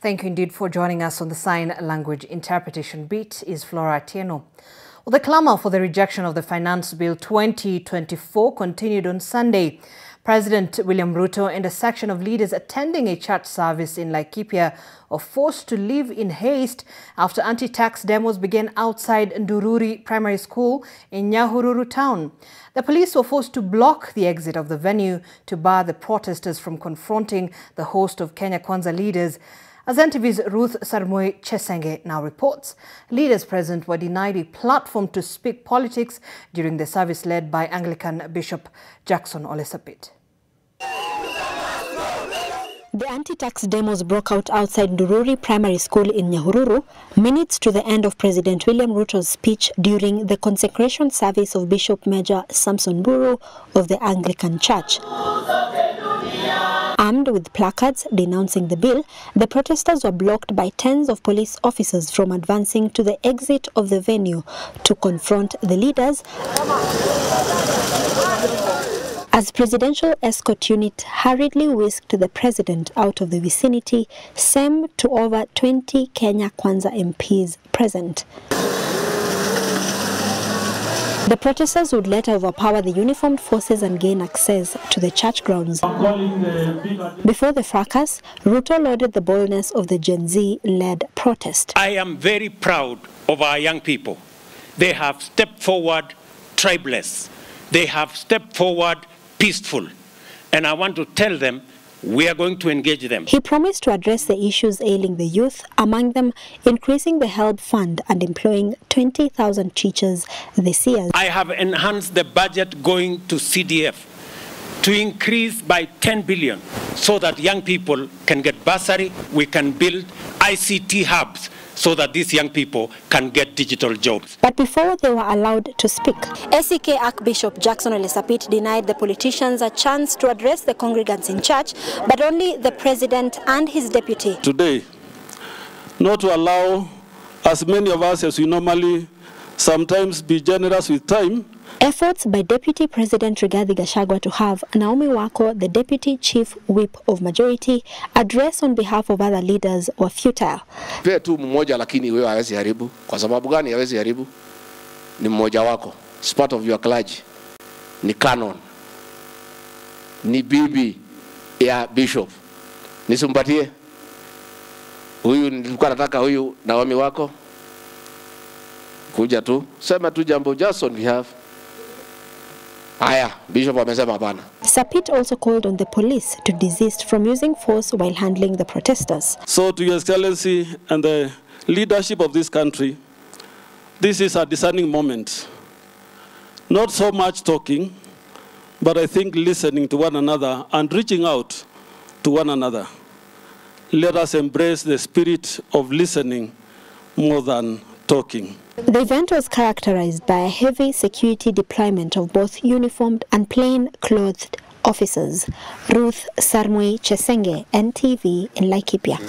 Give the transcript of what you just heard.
Thank you indeed for joining us on the Sign Language Interpretation Beat. Is Flora Tieno. Well, the clamour for the rejection of the Finance Bill 2024 continued on Sunday. President William Ruto and a section of leaders attending a church service in Laikipia were forced to leave in haste after anti-tax demos began outside Nyahururu Primary School in Nyahururu town. The police were forced to block the exit of the venue to bar the protesters from confronting the host of Kenya Kwanza leaders. As NTV's Ruth Sarmoi Chesenge now reports, leaders present were denied a platform to speak politics during the service led by Anglican Bishop Jackson Olesapit. The anti-tax demos broke out outside Nyahururu Primary School in Nyahururu, minutes to the end of President William Ruto's speech during the consecration service of Bishop Major Samson Buru of the Anglican Church. Armed with placards denouncing the bill, the protesters were blocked by tens of police officers from advancing to the exit of the venue to confront the leaders, as presidential escort unit hurriedly whisked the president out of the vicinity, same to over 20 Kenya Kwanza MPs present. The protesters would later overpower the uniformed forces and gain access to the church grounds. Before the fracas, Ruto lauded the boldness of the Gen Z-led protest. I am very proud of our young people. They have stepped forward tribeless. They have stepped forward peaceful. And I want to tell them we are going to engage them. He promised to address the issues ailing the youth, among them increasing the help fund and employing 20,000 teachers this year. I have enhanced the budget going to CDF to increase by 10 billion so that young people can get bursary. We can build ICT hubs so that these young people can get digital jobs. But before they were allowed to speak, SEK Archbishop Jackson Olesapit denied the politicians a chance to address the congregants in church, but only the president and his deputy. Today, not to allow as many of us as we normally sometimes be generous with time. Efforts by Deputy President Rigathi Gachagua to have Naomi Wako, the Deputy Chief Whip of Majority, address on behalf of other leaders were futile. Pia tu mmoja lakini wewe hawezi haribu. Kwa sababu gani hawezi haribu? Ni mmoja wako. It's part of your clergy. Ni canon. Ni bibi ya bishop. Nisimpatie. Huyu nilikuwa nataka huyu Naomi Wako. Kuja tu. Sema tu jambo Jason we have. Bishop amesema hapana. Sapit also called on the police to desist from using force while handling the protesters. So to Your Excellency and the leadership of this country, this is a discerning moment. Not so much talking, but I think listening to one another and reaching out to one another. Let us embrace the spirit of listening more than talking. The event was characterized by a heavy security deployment of both uniformed and plain-clothed officers. Ruth Sarmoi Chesenge, NTV in Laikipia.